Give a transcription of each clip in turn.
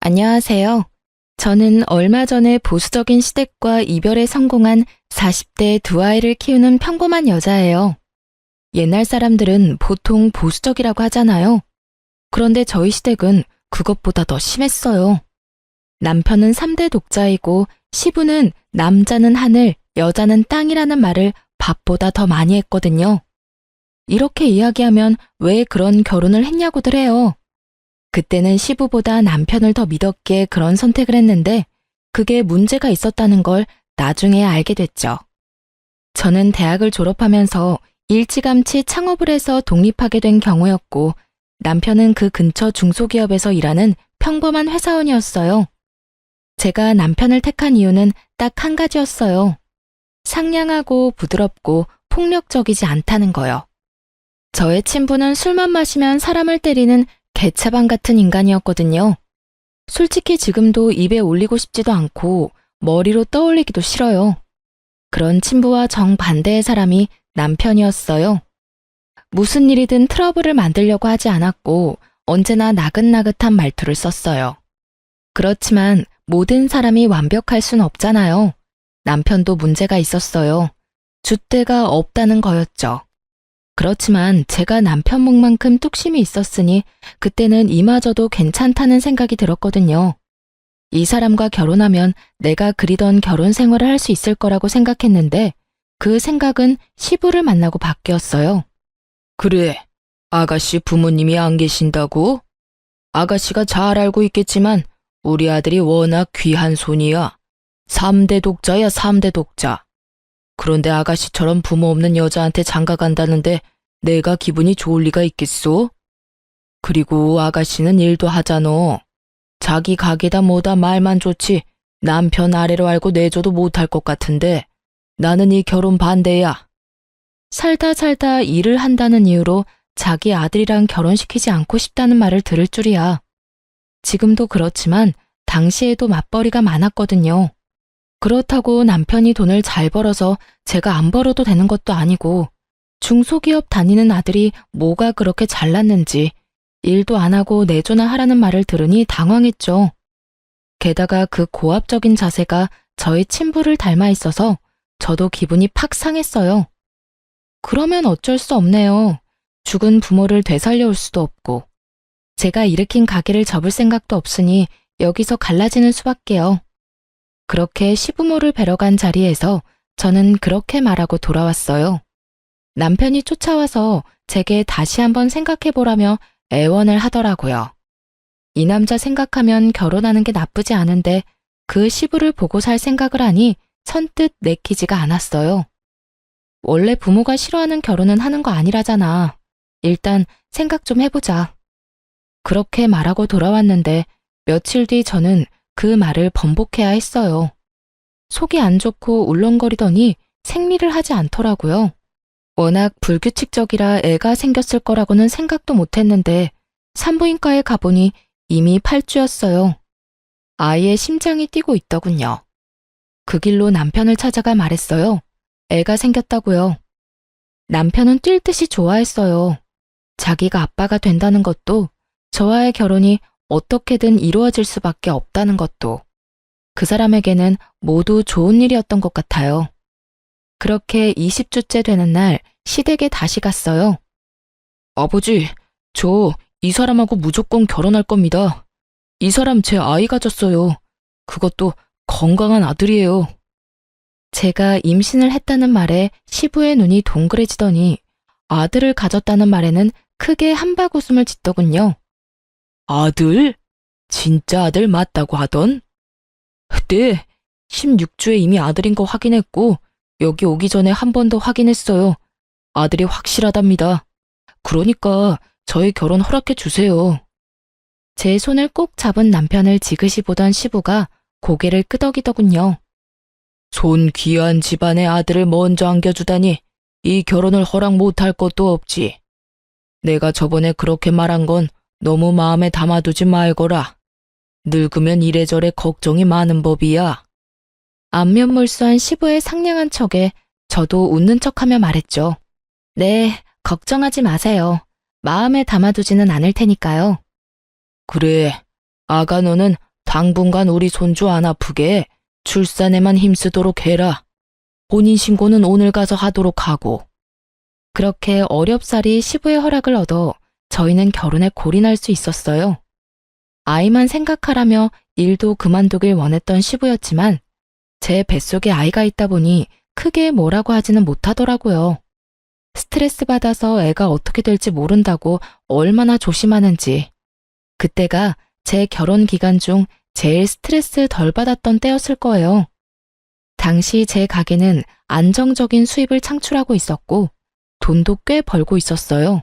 안녕하세요. 저는 얼마 전에 보수적인 시댁과 이별에 성공한 40대 두 아이를 키우는 평범한 여자예요. 옛날 사람들은 보통 보수적이라고 하잖아요. 그런데 저희 시댁은 그것보다 더 심했어요. 남편은 3대 독자이고 시부는 남자는 하늘, 여자는 땅이라는 말을 밥보다 더 많이 했거든요. 이렇게 이야기하면 왜 그런 결혼을 했냐고들 해요. 그때는 시부보다 남편을 더 믿었기에 그런 선택을 했는데 그게 문제가 있었다는 걸 나중에 알게 됐죠. 저는 대학을 졸업하면서 일찌감치 창업을 해서 독립하게 된 경우였고 남편은 그 근처 중소기업에서 일하는 평범한 회사원이었어요. 제가 남편을 택한 이유는 딱 한 가지였어요. 상냥하고 부드럽고 폭력적이지 않다는 거요. 저의 친부는 술만 마시면 사람을 때리는 개차반 같은 인간이었거든요. 솔직히 지금도 입에 올리고 싶지도 않고 머리로 떠올리기도 싫어요. 그런 친부와 정반대의 사람이 남편이었어요. 무슨 일이든 트러블을 만들려고 하지 않았고 언제나 나긋나긋한 말투를 썼어요. 그렇지만 모든 사람이 완벽할 순 없잖아요. 남편도 문제가 있었어요. 줏대가 없다는 거였죠. 그렇지만 제가 남편 목만큼 뚝심이 있었으니 그때는 이마저도 괜찮다는 생각이 들었거든요. 이 사람과 결혼하면 내가 그리던 결혼 생활을 할 수 있을 거라고 생각했는데 그 생각은 시부를 만나고 바뀌었어요. 그래, 아가씨 부모님이 안 계신다고? 아가씨가 잘 알고 있겠지만 우리 아들이 워낙 귀한 손이야. 3대 독자야, 3대 독자. 그런데 아가씨처럼 부모 없는 여자한테 장가 간다는데 내가 기분이 좋을 리가 있겠소? 그리고 아가씨는 일도 하잖아. 자기 가게다 뭐다 말만 좋지 남편 아래로 알고 내줘도 못할 것 같은데 나는 이 결혼 반대야. 살다 일을 한다는 이유로 자기 아들이랑 결혼시키지 않고 싶다는 말을 들을 줄이야. 지금도 그렇지만 당시에도 맞벌이가 많았거든요. 그렇다고 남편이 돈을 잘 벌어서 제가 안 벌어도 되는 것도 아니고 중소기업 다니는 아들이 뭐가 그렇게 잘났는지 일도 안 하고 내조나 하라는 말을 들으니 당황했죠. 게다가 그 고압적인 자세가 저희 친부를 닮아 있어서 저도 기분이 팍 상했어요. 그러면 어쩔 수 없네요. 죽은 부모를 되살려올 수도 없고 제가 일으킨 가게를 접을 생각도 없으니 여기서 갈라지는 수밖에요. 그렇게 시부모를 뵈러 간 자리에서 저는 그렇게 말하고 돌아왔어요. 남편이 쫓아와서 제게 다시 한번 생각해보라며 애원을 하더라고요. 이 남자 생각하면 결혼하는 게 나쁘지 않은데 그 시부를 보고 살 생각을 하니 선뜻 내키지가 않았어요. 원래 부모가 싫어하는 결혼은 하는 거 아니라잖아. 일단 생각 좀 해보자. 그렇게 말하고 돌아왔는데 며칠 뒤 저는 그 말을 번복해야 했어요. 속이 안 좋고 울렁거리더니 생리를 하지 않더라고요. 워낙 불규칙적이라 애가 생겼을 거라고는 생각도 못했는데 산부인과에 가보니 이미 8주였어요. 아이의 심장이 뛰고 있더군요. 그 길로 남편을 찾아가 말했어요. 애가 생겼다고요. 남편은 뛸 듯이 좋아했어요. 자기가 아빠가 된다는 것도 저와의 결혼이 어떻게든 이루어질 수밖에 없다는 것도 그 사람에게는 모두 좋은 일이었던 것 같아요. 그렇게 20주째 되는 날 시댁에 다시 갔어요. 아버지, 저 이 사람하고 무조건 결혼할 겁니다. 이 사람 제 아이 가졌어요. 그것도 건강한 아들이에요. 제가 임신을 했다는 말에 시부의 눈이 동그래지더니 아들을 가졌다는 말에는 크게 한박웃음을 짓더군요. 아들? 진짜 아들 맞다고 하던? 네, 16주에 이미 아들인 거 확인했고 여기 오기 전에 한 번 더 확인했어요. 아들이 확실하답니다. 그러니까 저희 결혼 허락해 주세요. 제 손을 꼭 잡은 남편을 지그시 보던 시부가 고개를 끄덕이더군요. 손 귀한 집안의 아들을 먼저 안겨주다니 이 결혼을 허락 못할 것도 없지. 내가 저번에 그렇게 말한 건 너무 마음에 담아두지 말거라. 늙으면 이래저래 걱정이 많은 법이야. 안면몰수한 시부의 상냥한 척에 저도 웃는 척하며 말했죠. 네, 걱정하지 마세요. 마음에 담아두지는 않을 테니까요. 그래, 아가 너는 당분간 우리 손주 안 아프게 출산에만 힘쓰도록 해라. 본인 신고는 오늘 가서 하도록 하고. 그렇게 어렵사리 시부의 허락을 얻어 저희는 결혼에 골인할 수 있었어요. 아이만 생각하라며 일도 그만두길 원했던 시부였지만 제 뱃속에 아이가 있다 보니 크게 뭐라고 하지는 못하더라고요. 스트레스 받아서 애가 어떻게 될지 모른다고 얼마나 조심하는지. 그때가 제 결혼 기간 중 제일 스트레스 덜 받았던 때였을 거예요. 당시 제 가게는 안정적인 수입을 창출하고 있었고 돈도 꽤 벌고 있었어요.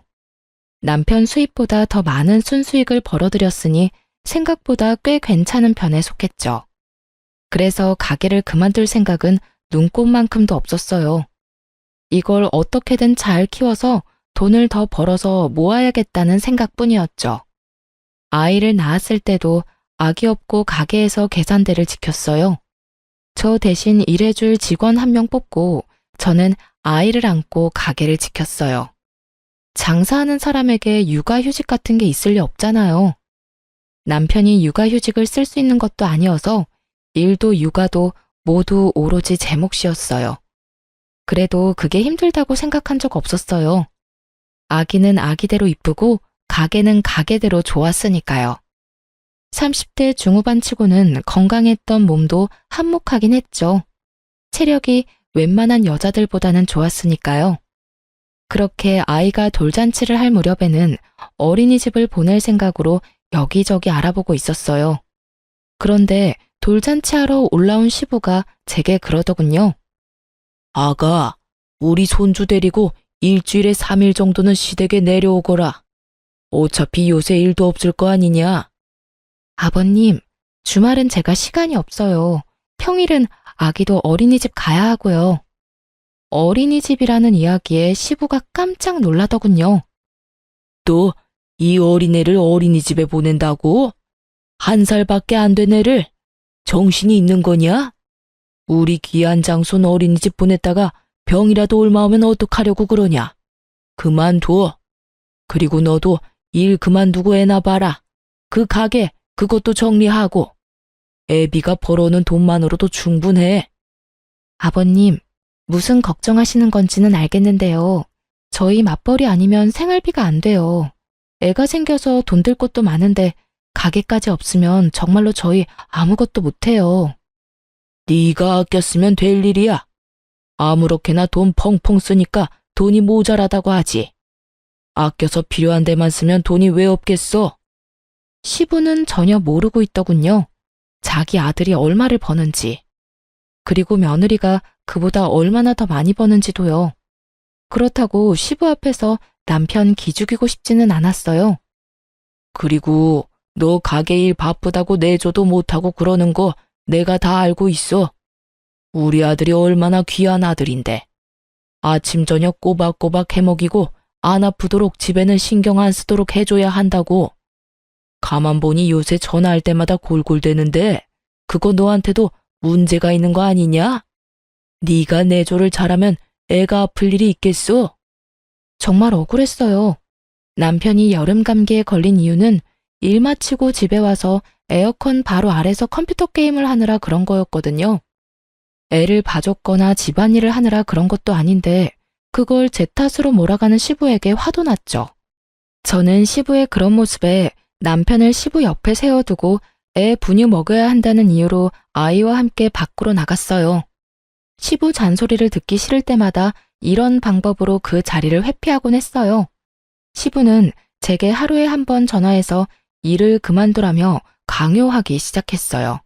남편 수입보다 더 많은 순수익을 벌어들였으니 생각보다 꽤 괜찮은 편에 속했죠. 그래서 가게를 그만둘 생각은 눈꼽만큼도 없었어요. 이걸 어떻게든 잘 키워서 돈을 더 벌어서 모아야겠다는 생각뿐이었죠. 아이를 낳았을 때도 아기 없고 가게에서 계산대를 지켰어요. 저 대신 일해줄 직원 한 명 뽑고 저는 아이를 안고 가게를 지켰어요. 장사하는 사람에게 육아휴직 같은 게 있을 리 없잖아요. 남편이 육아휴직을 쓸 수 있는 것도 아니어서 일도 육아도 모두 오로지 제 몫이었어요. 그래도 그게 힘들다고 생각한 적 없었어요. 아기는 아기대로 이쁘고 가게는 가게대로 좋았으니까요. 30대 중후반 치고는 건강했던 몸도 한몫하긴 했죠. 체력이 웬만한 여자들보다는 좋았으니까요. 그렇게 아이가 돌잔치를 할 무렵에는 어린이집을 보낼 생각으로 여기저기 알아보고 있었어요. 그런데 돌잔치하러 올라온 시부가 제게 그러더군요. 아가, 우리 손주 데리고 일주일에 3일 정도는 시댁에 내려오거라. 어차피 요새 일도 없을 거 아니냐. 아버님, 주말은 제가 시간이 없어요. 평일은 아기도 어린이집 가야 하고요. 어린이집이라는 이야기에 시부가 깜짝 놀라더군요. 또 이 어린애를 어린이집에 보낸다고? 1살밖에 안 된 애를? 정신이 있는 거냐? 우리 귀한 장손 어린이집 보냈다가 병이라도 옮아오면 어떡하려고 그러냐? 그만둬. 그리고 너도 일 그만두고 애나 봐라. 그 가게 그것도 정리하고. 애비가 벌어오는 돈만으로도 충분해. 아버님, 무슨 걱정하시는 건지는 알겠는데요. 저희 맞벌이 아니면 생활비가 안 돼요. 애가 생겨서 돈 들 곳도 많은데 가게까지 없으면 정말로 저희 아무것도 못해요. 네가 아꼈으면 될 일이야. 아무렇게나 돈 펑펑 쓰니까 돈이 모자라다고 하지. 아껴서 필요한 데만 쓰면 돈이 왜 없겠어? 시부는 전혀 모르고 있더군요. 자기 아들이 얼마를 버는지. 그리고 며느리가 그보다 얼마나 더 많이 버는지도요. 그렇다고 시부 앞에서 남편 기죽이고 싶지는 않았어요. 그리고 너 가게 일 바쁘다고 내줘도 못하고 그러는 거 내가 다 알고 있어. 우리 아들이 얼마나 귀한 아들인데. 아침 저녁 꼬박꼬박 해먹이고 안 아프도록 집에는 신경 안 쓰도록 해줘야 한다고. 가만 보니 요새 전화할 때마다 골골대는데 그거 너한테도 문제가 있는 거 아니냐? 네가 내조를 잘하면 애가 아플 일이 있겠어? 정말 억울했어요. 남편이 여름 감기에 걸린 이유는 일 마치고 집에 와서 에어컨 바로 아래서 컴퓨터 게임을 하느라 그런 거였거든요. 애를 봐줬거나 집안일을 하느라 그런 것도 아닌데 그걸 제 탓으로 몰아가는 시부에게 화도 났죠. 저는 시부의 그런 모습에 남편을 시부 옆에 세워두고 애 분유 먹여야 한다는 이유로 아이와 함께 밖으로 나갔어요. 시부 잔소리를 듣기 싫을 때마다 이런 방법으로 그 자리를 회피하곤 했어요. 시부는 제게 하루에 한 번 전화해서 일을 그만두라며 강요하기 시작했어요.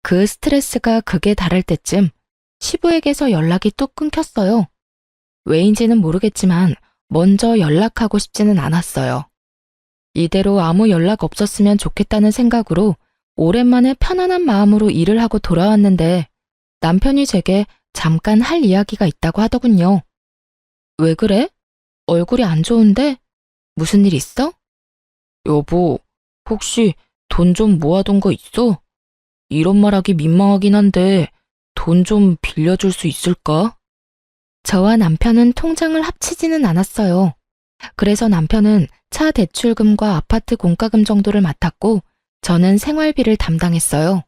그 스트레스가 극에 달할 때쯤 시부에게서 연락이 뚝 끊겼어요. 왜인지는 모르겠지만 먼저 연락하고 싶지는 않았어요. 이대로 아무 연락 없었으면 좋겠다는 생각으로 오랜만에 편안한 마음으로 일을 하고 돌아왔는데 남편이 제게 잠깐 할 이야기가 있다고 하더군요. 왜 그래? 얼굴이 안 좋은데? 무슨 일 있어? 여보, 혹시 돈 좀 모아둔 거 있어? 이런 말하기 민망하긴 한데 돈 좀 빌려줄 수 있을까? 저와 남편은 통장을 합치지는 않았어요. 그래서 남편은 차 대출금과 아파트 공과금 정도를 맡았고 저는 생활비를 담당했어요.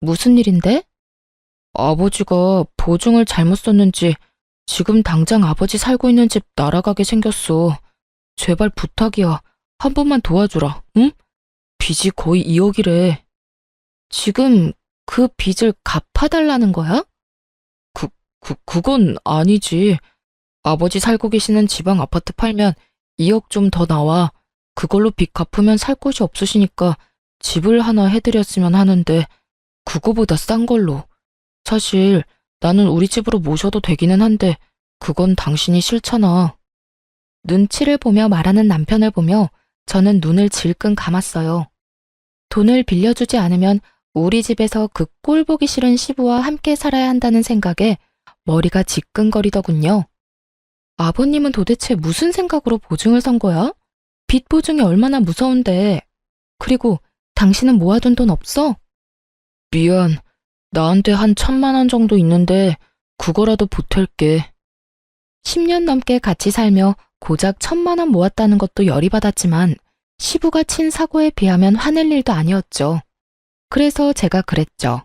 무슨 일인데? 아버지가 보증을 잘못 썼는지 지금 당장 아버지 살고 있는 집 날아가게 생겼어. 제발 부탁이야. 한 번만 도와주라, 응? 빚이 거의 2억이래. 지금 그 빚을 갚아달라는 거야? 그건 아니지. 아버지 살고 계시는 지방 아파트 팔면 2억 좀 더 나와. 그걸로 빚 갚으면 살 곳이 없으시니까 집을 하나 해드렸으면 하는데 그거보다 싼 걸로. 사실 나는 우리 집으로 모셔도 되기는 한데 그건 당신이 싫잖아. 눈치를 보며 말하는 남편을 보며 저는 눈을 질끈 감았어요. 돈을 빌려주지 않으면 우리 집에서 그 꼴 보기 싫은 시부와 함께 살아야 한다는 생각에 머리가 지끈거리더군요. 아버님은 도대체 무슨 생각으로 보증을 선 거야? 빚 보증이 얼마나 무서운데. 그리고 당신은 모아둔 돈 없어? 미안. 나한테 한 1,000만 원 정도 있는데 그거라도 보탤게. 10년 넘게 같이 살며 고작 1,000만 원 모았다는 것도 열이 받았지만 시부가 친 사고에 비하면 화낼 일도 아니었죠. 그래서 제가 그랬죠.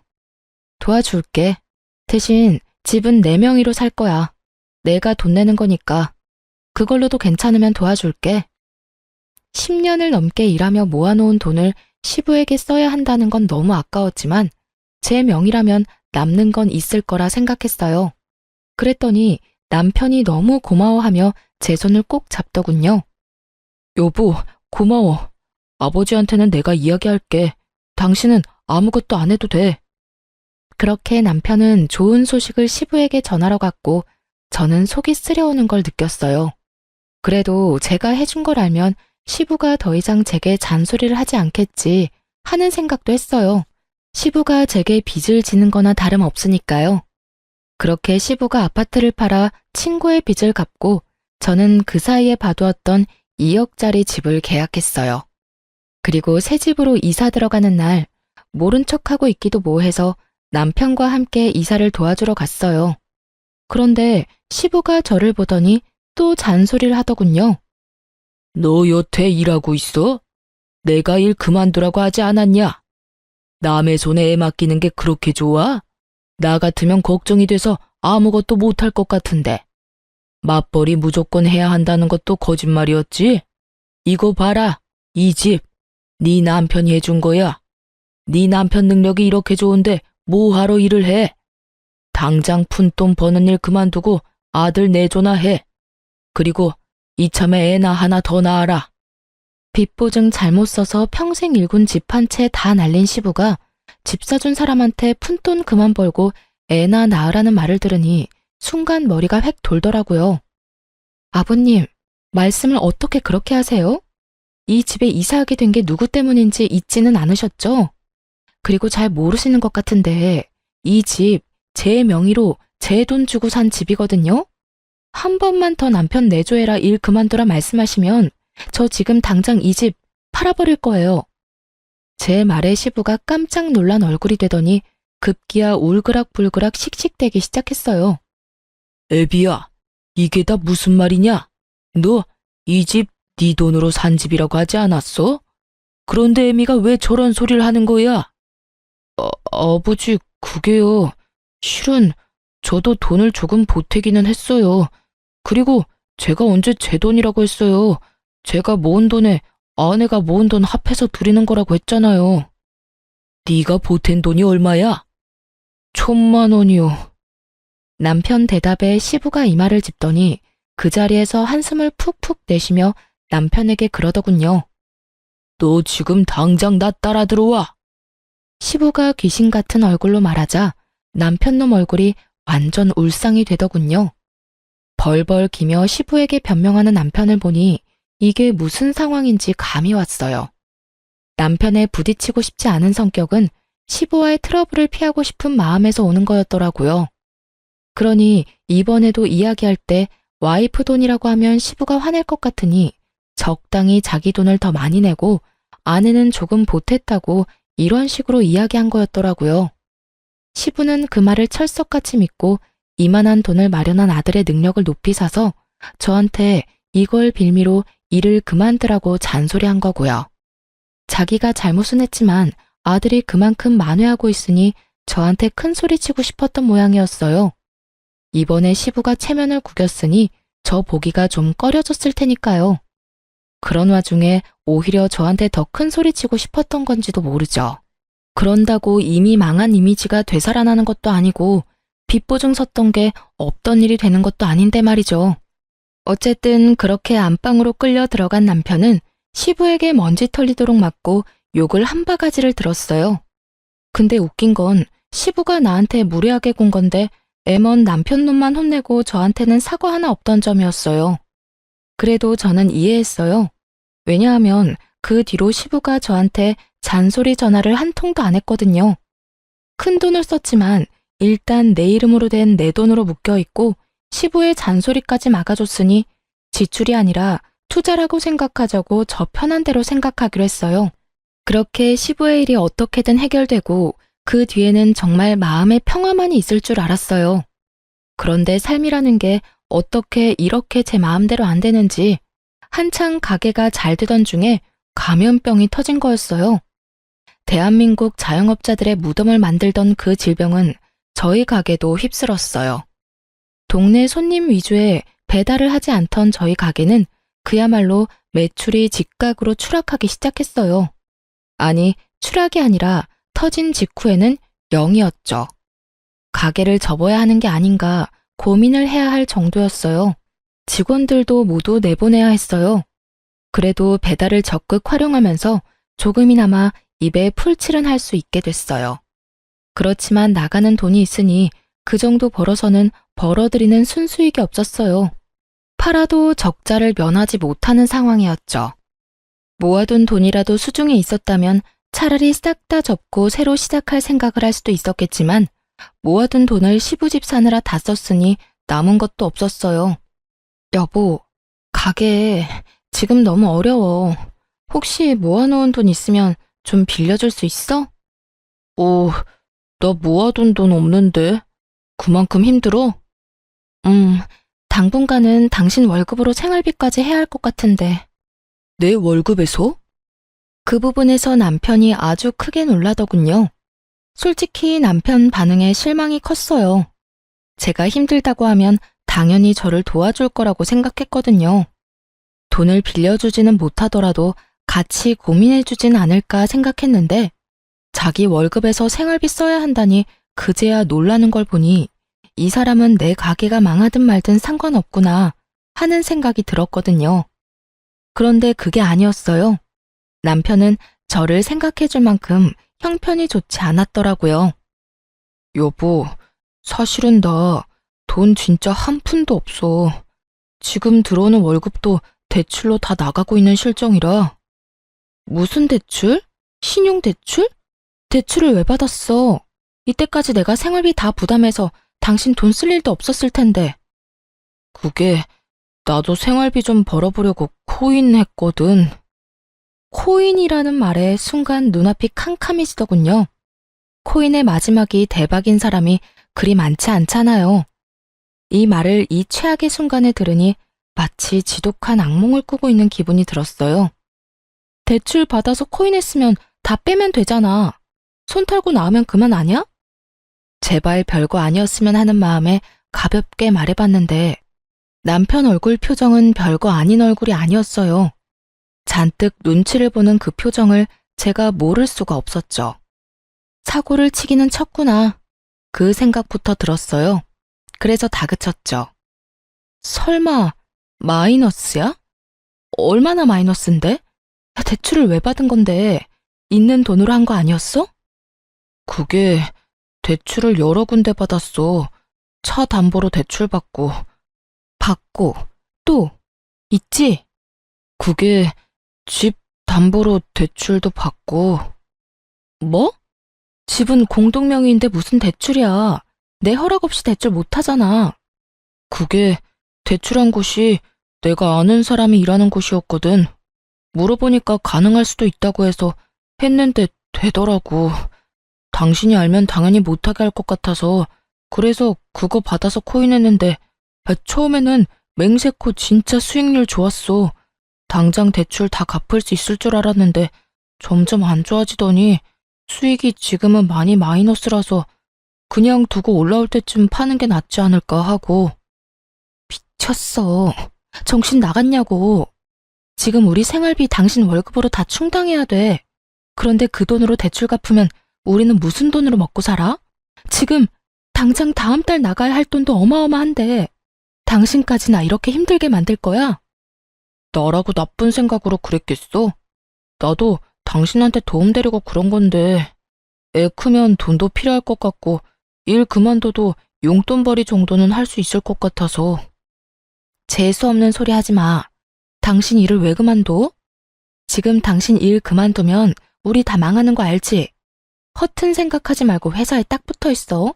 도와줄게. 대신 집은 내 명의로 살 거야. 내가 돈 내는 거니까. 그걸로도 괜찮으면 도와줄게. 10년을 넘게 일하며 모아놓은 돈을 시부에게 써야 한다는 건 너무 아까웠지만 제 명의라면 남는 건 있을 거라 생각했어요. 그랬더니 남편이 너무 고마워하며 제 손을 꼭 잡더군요. 여보, 고마워. 아버지한테는 내가 이야기할게. 당신은 아무것도 안 해도 돼. 그렇게 남편은 좋은 소식을 시부에게 전하러 갔고 저는 속이 쓰려오는 걸 느꼈어요. 그래도 제가 해준 걸 알면 시부가 더 이상 제게 잔소리를 하지 않겠지 하는 생각도 했어요. 시부가 제게 빚을 지는 거나 다름없으니까요. 그렇게 시부가 아파트를 팔아 친구의 빚을 갚고 저는 그 사이에 봐두었던 2억짜리 집을 계약했어요. 그리고 새 집으로 이사 들어가는 날 모른 척하고 있기도 뭐해서 남편과 함께 이사를 도와주러 갔어요. 그런데 시부가 저를 보더니 또 잔소리를 하더군요. 너 여태 일하고 있어? 내가 일 그만두라고 하지 않았냐? 남의 손에 애 맡기는 게 그렇게 좋아? 나 같으면 걱정이 돼서 아무것도 못할 것 같은데. 맞벌이 무조건 해야 한다는 것도 거짓말이었지? 이거 봐라, 이 집, 네 남편이 해준 거야. 네 남편 능력이 이렇게 좋은데 뭐하러 일을 해? 당장 푼돈 버는 일 그만두고 아들 내줘나 해. 그리고 이참에 애나 하나 더 낳아라. 빚보증 잘못 써서 평생 일군 집 한 채 다 날린 시부가 집 사준 사람한테 푼돈 그만 벌고 애나 낳으라는 말을 들으니 순간 머리가 획 돌더라고요. 아버님, 말씀을 어떻게 그렇게 하세요? 이 집에 이사하게 된 게 누구 때문인지 잊지는 않으셨죠? 그리고 잘 모르시는 것 같은데 이 집 제 명의로 제 돈 주고 산 집이거든요? 한 번만 더 남편 내조해라 일 그만두라 말씀하시면 저 지금 당장 이 집 팔아버릴 거예요. 제 말에 시부가 깜짝 놀란 얼굴이 되더니 급기야 울그락불그락 씩씩대기 시작했어요. 애비야, 이게 다 무슨 말이냐? 너 이 집 네 돈으로 산 집이라고 하지 않았어? 그런데 애미가 왜 저런 소리를 하는 거야? 아버지, 그게요. 실은 저도 돈을 조금 보태기는 했어요. 그리고 제가 언제 제 돈이라고 했어요. 제가 모은 돈에 아내가 모은 돈 합해서 드리는 거라고 했잖아요. 네가 보탠 돈이 얼마야? 1,000만 원이요. 남편 대답에 시부가 이마를 짚더니 그 자리에서 한숨을 푹푹 내쉬며 남편에게 그러더군요. 너 지금 당장 나 따라 들어와. 시부가 귀신 같은 얼굴로 말하자 남편놈 얼굴이 완전 울상이 되더군요. 벌벌 기며 시부에게 변명하는 남편을 보니 이게 무슨 상황인지 감이 왔어요. 남편에 부딪히고 싶지 않은 성격은 시부와의 트러블을 피하고 싶은 마음에서 오는 거였더라고요. 그러니 이번에도 이야기할 때 와이프 돈이라고 하면 시부가 화낼 것 같으니 적당히 자기 돈을 더 많이 내고 아내는 조금 보탰다고 이런 식으로 이야기한 거였더라고요. 시부는 그 말을 철석같이 믿고 이만한 돈을 마련한 아들의 능력을 높이 사서 저한테 이걸 빌미로 일을 그만두라고 잔소리한 거고요. 자기가 잘못은 했지만 아들이 그만큼 만회하고 있으니 저한테 큰 소리치고 싶었던 모양이었어요. 이번에 시부가 체면을 구겼으니 저 보기가 좀 꺼려졌을 테니까요. 그런 와중에 오히려 저한테 더 큰 소리치고 싶었던 건지도 모르죠. 그런다고 이미 망한 이미지가 되살아나는 것도 아니고 빚보증 섰던 게 없던 일이 되는 것도 아닌데 말이죠. 어쨌든 그렇게 안방으로 끌려 들어간 남편은 시부에게 먼지 털리도록 맞고 욕을 한 바가지를 들었어요. 근데 웃긴 건 시부가 나한테 무례하게 군 건데 애먼 남편 놈만 혼내고 저한테는 사과 하나 없던 점이었어요. 그래도 저는 이해했어요. 왜냐하면 그 뒤로 시부가 저한테 잔소리 전화를 한 통도 안 했거든요. 큰 돈을 썼지만 일단 내 이름으로 된 내 돈으로 묶여 있고 시부의 잔소리까지 막아줬으니 지출이 아니라 투자라고 생각하자고 저 편한 대로 생각하기로 했어요. 그렇게 시부의 일이 어떻게든 해결되고 그 뒤에는 정말 마음의 평화만이 있을 줄 알았어요. 그런데 삶이라는 게 어떻게 이렇게 제 마음대로 안 되는지 한창 가게가 잘 되던 중에 감염병이 터진 거였어요. 대한민국 자영업자들의 무덤을 만들던 그 질병은 저희 가게도 휩쓸었어요. 동네 손님 위주의 배달을 하지 않던 저희 가게는 그야말로 매출이 직각으로 추락하기 시작했어요. 아니, 추락이 아니라 터진 직후에는 0이었죠. 가게를 접어야 하는 게 아닌가 고민을 해야 할 정도였어요. 직원들도 모두 내보내야 했어요. 그래도 배달을 적극 활용하면서 조금이나마 입에 풀칠은 할 수 있게 됐어요. 그렇지만 나가는 돈이 있으니 그 정도 벌어서는 벌어들이는 순수익이 없었어요. 팔아도 적자를 면하지 못하는 상황이었죠. 모아둔 돈이라도 수중에 있었다면 차라리 싹 다 접고 새로 시작할 생각을 할 수도 있었겠지만 모아둔 돈을 시부집 사느라 다 썼으니 남은 것도 없었어요. 여보, 가게 지금 너무 어려워. 혹시 모아놓은 돈 있으면 좀 빌려줄 수 있어? 오, 나 모아둔 돈 없는데. 그만큼 힘들어? 당분간은 당신 월급으로 생활비까지 해야 할 것 같은데. 내 월급에서? 그 부분에서 남편이 아주 크게 놀라더군요. 솔직히 남편 반응에 실망이 컸어요. 제가 힘들다고 하면 당연히 저를 도와줄 거라고 생각했거든요. 돈을 빌려주지는 못하더라도 같이 고민해주진 않을까 생각했는데 자기 월급에서 생활비 써야 한다니 그제야 놀라는 걸 보니 이 사람은 내 가게가 망하든 말든 상관없구나 하는 생각이 들었거든요. 그런데 그게 아니었어요. 남편은 저를 생각해줄 만큼 형편이 좋지 않았더라고요. 여보, 사실은 나 돈 진짜 한 푼도 없어. 지금 들어오는 월급도 대출로 다 나가고 있는 실정이라. 무슨 대출? 신용대출? 대출을 왜 받았어? 이때까지 내가 생활비 다 부담해서 당신 돈 쓸 일도 없었을 텐데. 그게 나도 생활비 좀 벌어보려고 코인 했거든. 코인이라는 말에 순간 눈앞이 캄캄해지더군요. 코인의 마지막이 대박인 사람이 그리 많지 않잖아요. 이 말을 이 최악의 순간에 들으니 마치 지독한 악몽을 꾸고 있는 기분이 들었어요. 대출 받아서 코인 했으면 다 빼면 되잖아. 손 털고 나오면 그만 아냐? 제발 별거 아니었으면 하는 마음에 가볍게 말해봤는데 남편 얼굴 표정은 별거 아닌 얼굴이 아니었어요. 잔뜩 눈치를 보는 그 표정을 제가 모를 수가 없었죠. 사고를 치기는 쳤구나. 그 생각부터 들었어요. 그래서 다그쳤죠. 설마 마이너스야? 얼마나 마이너스인데? 대출을 왜 받은 건데? 있는 돈으로 한 거 아니었어? 그게 대출을 여러 군데 받았어. 차 담보로 대출 받고 또 있지? 그게 집 담보로 대출도 받고. 뭐? 집은 공동명의인데 무슨 대출이야. 내 허락 없이 대출 못하잖아. 그게 대출한 곳이 내가 아는 사람이 일하는 곳이었거든. 물어보니까 가능할 수도 있다고 해서 했는데 되더라고. 당신이 알면 당연히 못하게 할 것 같아서 그래서 그거 받아서 코인했는데 처음에는 맹세코 진짜 수익률 좋았어. 당장 대출 다 갚을 수 있을 줄 알았는데 점점 안 좋아지더니 수익이 지금은 많이 마이너스라서 그냥 두고 올라올 때쯤 파는 게 낫지 않을까 하고. 미쳤어. 정신 나갔냐고. 지금 우리 생활비 당신 월급으로 다 충당해야 돼. 그런데 그 돈으로 대출 갚으면 우리는 무슨 돈으로 먹고 살아? 지금 당장 다음 달 나가야 할 돈도 어마어마한데 당신까지 나 이렇게 힘들게 만들 거야? 나라고 나쁜 생각으로 그랬겠어? 나도 당신한테 도움되려고 그런 건데 애 크면 돈도 필요할 것 같고 일 그만둬도 용돈벌이 정도는 할 수 있을 것 같아서. 재수 없는 소리 하지 마. 당신 일을 왜 그만둬? 지금 당신 일 그만두면 우리 다 망하는 거 알지? 허튼 생각하지 말고 회사에 딱 붙어 있어.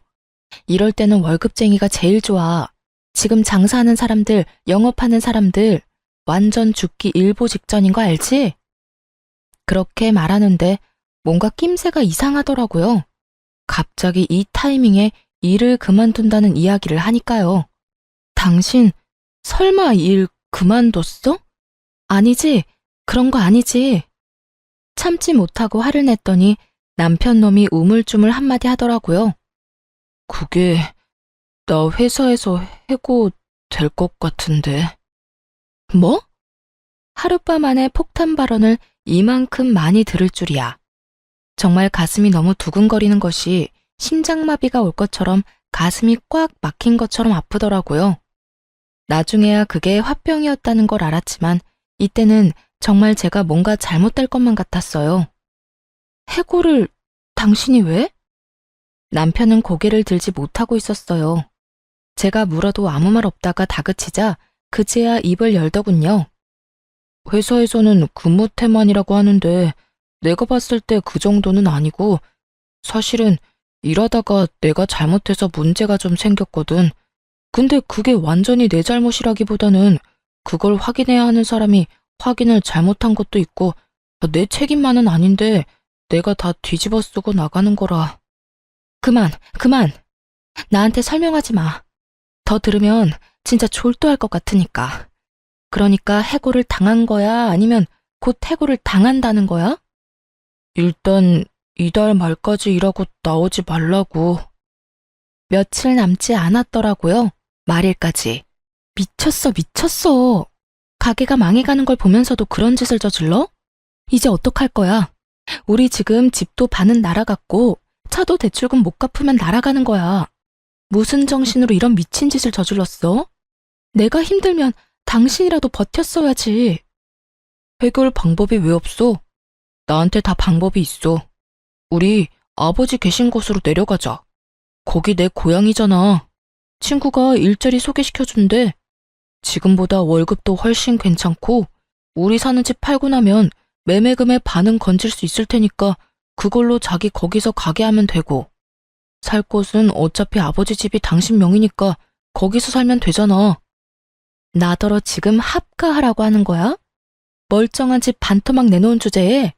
이럴 때는 월급쟁이가 제일 좋아. 지금 장사하는 사람들, 영업하는 사람들 완전 죽기 일보 직전인 거 알지? 그렇게 말하는데 뭔가 낌새가 이상하더라고요. 갑자기 이 타이밍에 일을 그만둔다는 이야기를 하니까요. 당신 설마 일 그만뒀어? 아니지, 그런 거 아니지. 참지 못하고 화를 냈더니 남편 놈이 우물쭈물 한마디 하더라고요. 그게 나 회사에서 해고 될 것 같은데. 뭐? 하룻밤 안에 폭탄 발언을 이만큼 많이 들을 줄이야. 정말 가슴이 너무 두근거리는 것이 심장마비가 올 것처럼 가슴이 꽉 막힌 것처럼 아프더라고요. 나중에야 그게 화병이었다는 걸 알았지만 이때는 정말 제가 뭔가 잘못될 것만 같았어요. 해고를 당신이 왜? 남편은 고개를 들지 못하고 있었어요. 제가 물어도 아무 말 없다가 다그치자 그제야 입을 열더군요. 회사에서는 근무 태만이라고 하는데 내가 봤을 때 그 정도는 아니고 사실은 일하다가 내가 잘못해서 문제가 좀 생겼거든. 근데 그게 완전히 내 잘못이라기보다는 그걸 확인해야 하는 사람이 확인을 잘못한 것도 있고 내 책임만은 아닌데 내가 다 뒤집어 쓰고 나가는 거라. 그만. 나한테 설명하지 마. 더 들으면 진짜 졸도할 것 같으니까. 그러니까 해고를 당한 거야? 아니면 곧 해고를 당한다는 거야? 일단 이달 말까지 일하고 나오지 말라고. 며칠 남지 않았더라고요. 말일까지. 미쳤어. 가게가 망해가는 걸 보면서도 그런 짓을 저질러? 이제 어떡할 거야? 우리 지금 집도 반은 날아갔고 차도 대출금 못 갚으면 날아가는 거야. 무슨 정신으로 이런 미친 짓을 저질렀어? 내가 힘들면 당신이라도 버텼어야지. 해결 방법이 왜 없어? 나한테 다 방법이 있어. 우리 아버지 계신 곳으로 내려가자. 거기 내 고향이잖아. 친구가 일자리 소개시켜준대. 지금보다 월급도 훨씬 괜찮고 우리 사는 집 팔고 나면 매매금의 반은 건질 수 있을 테니까 그걸로 자기 거기서 가게 하면 되고 살 곳은 어차피 아버지 집이 당신 명이니까 거기서 살면 되잖아. 나더러 지금 합가하라고 하는 거야? 멀쩡한 집 반토막 내놓은 주제에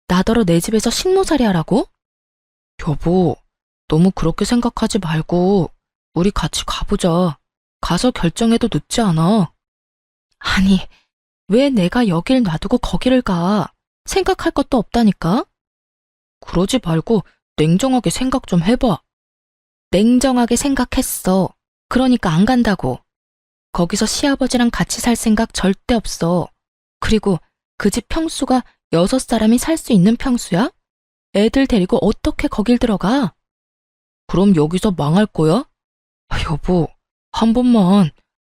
나더러 내 집에서 식모살이 하라고? 여보, 너무 그렇게 생각하지 말고 우리 같이 가보자. 가서 결정해도 늦지 않아. 아니, 왜 내가 여길 놔두고 거기를 가? 생각할 것도 없다니까? 그러지 말고 냉정하게 생각 좀 해봐. 냉정하게 생각했어. 그러니까 안 간다고. 거기서 시아버지랑 같이 살 생각 절대 없어. 그리고 그 집 평수가 6사람이 살 수 있는 평수야? 애들 데리고 어떻게 거길 들어가? 그럼 여기서 망할 거야? 여보,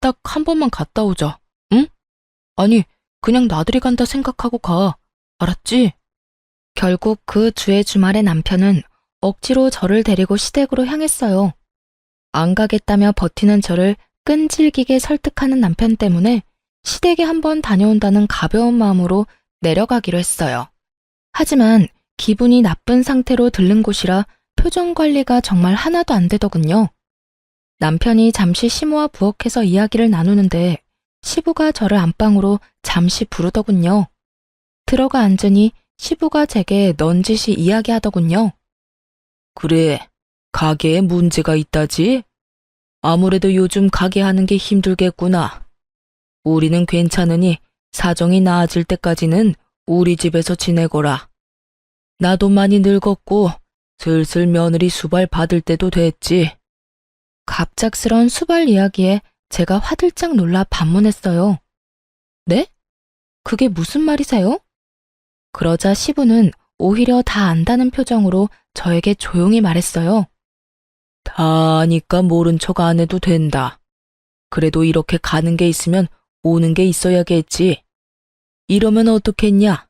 딱 한 번만 갔다 오자. 응? 아니, 그냥 나들이 간다 생각하고 가. 알았지? 결국 그 주의 주말에 남편은 억지로 저를 데리고 시댁으로 향했어요. 안 가겠다며 버티는 저를 끈질기게 설득하는 남편 때문에 시댁에 한번 다녀온다는 가벼운 마음으로 내려가기로 했어요. 하지만 기분이 나쁜 상태로 들른 곳이라 표정 관리가 정말 하나도 안 되더군요. 남편이 잠시 시모와 부엌에서 이야기를 나누는데 시부가 저를 안방으로 잠시 부르더군요. 들어가 앉으니 시부가 제게 넌지시 이야기하더군요. 그래, 가게에 문제가 있다지? 아무래도 요즘 가게 하는 게 힘들겠구나. 우리는 괜찮으니 사정이 나아질 때까지는 우리 집에서 지내거라. 나도 많이 늙었고 슬슬 며느리 수발 받을 때도 됐지. 갑작스런 수발 이야기에 제가 화들짝 놀라 반문했어요. 네? 그게 무슨 말이세요? 그러자 시부는 오히려 다 안다는 표정으로 저에게 조용히 말했어요. 다 아니까 모른 척 안 해도 된다. 그래도 이렇게 가는 게 있으면 오는 게 있어야겠지. 이러면 어떻겠냐?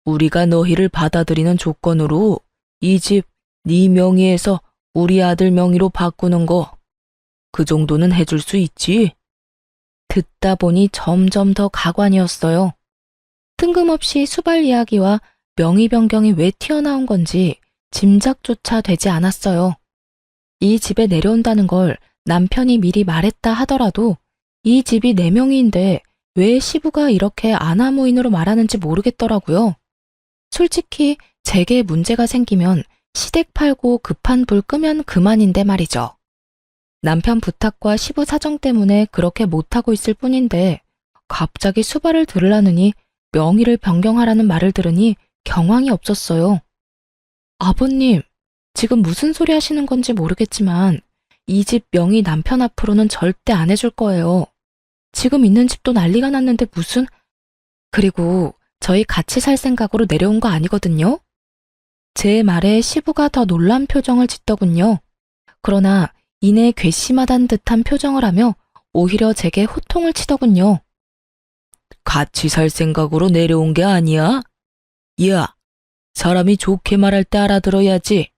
우리가 너희를 받아들이는 조건으로 이 집 네 명의에서 우리 아들 명의로 바꾸는 거. 그 정도는 해줄 수 있지. 듣다 보니 점점 더 가관이었어요. 뜬금없이 수발 이야기와 명의 변경이 왜 튀어나온 건지 짐작조차 되지 않았어요. 이 집에 내려온다는 걸 남편이 미리 말했다 하더라도 이 집이 내 명의인데 왜 시부가 이렇게 아나무인으로 말하는지 모르겠더라고요. 솔직히 제게 문제가 생기면 시댁 팔고 급한 불 끄면 그만인데 말이죠. 남편 부탁과 시부 사정 때문에 그렇게 못하고 있을 뿐인데 갑자기 수발을 들으라느니 명의를 변경하라는 말을 들으니 경황이 없었어요. 아버님, 지금 무슨 소리 하시는 건지 모르겠지만 이 집 명의 남편 앞으로는 절대 안 해줄 거예요. 지금 있는 집도 난리가 났는데 무슨... 그리고 저희 같이 살 생각으로 내려온 거 아니거든요? 제 말에 시부가 더 놀란 표정을 짓더군요. 그러나 이내 괘씸하단 듯한 표정을 하며 오히려 제게 호통을 치더군요. 같이 살 생각으로 내려온 게 아니야? 야, 사람이 좋게 말할 때 알아들어야지.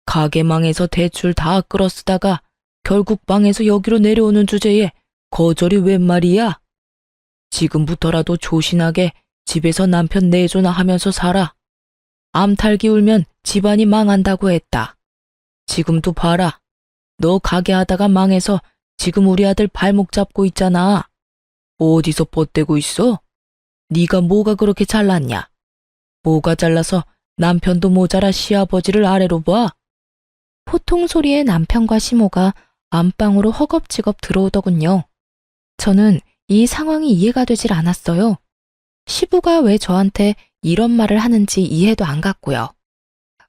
가게망에서 대출 다 끌어쓰다가 결국 망해서 여기로 내려오는 주제에 거절이 웬 말이야? 지금부터라도 조신하게 집에서 남편 내조나 하면서 살아. 암탈기 울면 집안이 망한다고 했다. 지금도 봐라. 너 가게 하다가 망해서 지금 우리 아들 발목 잡고 있잖아. 어디서 뻗대고 있어? 네가 뭐가 그렇게 잘났냐? 뭐가 잘나서 남편도 모자라 시아버지를 아래로 봐? 호통 소리에 남편과 시모가 안방으로 허겁지겁 들어오더군요. 저는 이 상황이 이해가 되질 않았어요. 시부가 왜 저한테 이런 말을 하는지 이해도 안 갔고요.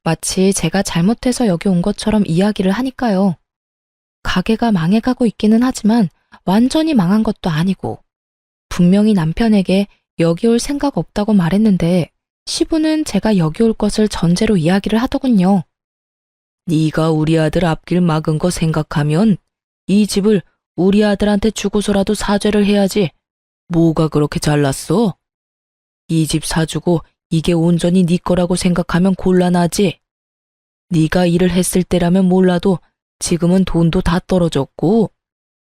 마치 제가 잘못해서 여기 온 것처럼 이야기를 하니까요. 가게가 망해가고 있기는 하지만 완전히 망한 것도 아니고 분명히 남편에게 여기 올 생각 없다고 말했는데 시부는 제가 여기 올 것을 전제로 이야기를 하더군요. 네가 우리 아들 앞길 막은 거 생각하면 이 집을 우리 아들한테 주고서라도 사죄를 해야지. 뭐가 그렇게 잘났어? 이 집 사주고 이게 온전히 네 거라고 생각하면 곤란하지. 네가 일을 했을 때라면 몰라도 지금은 돈도 다 떨어졌고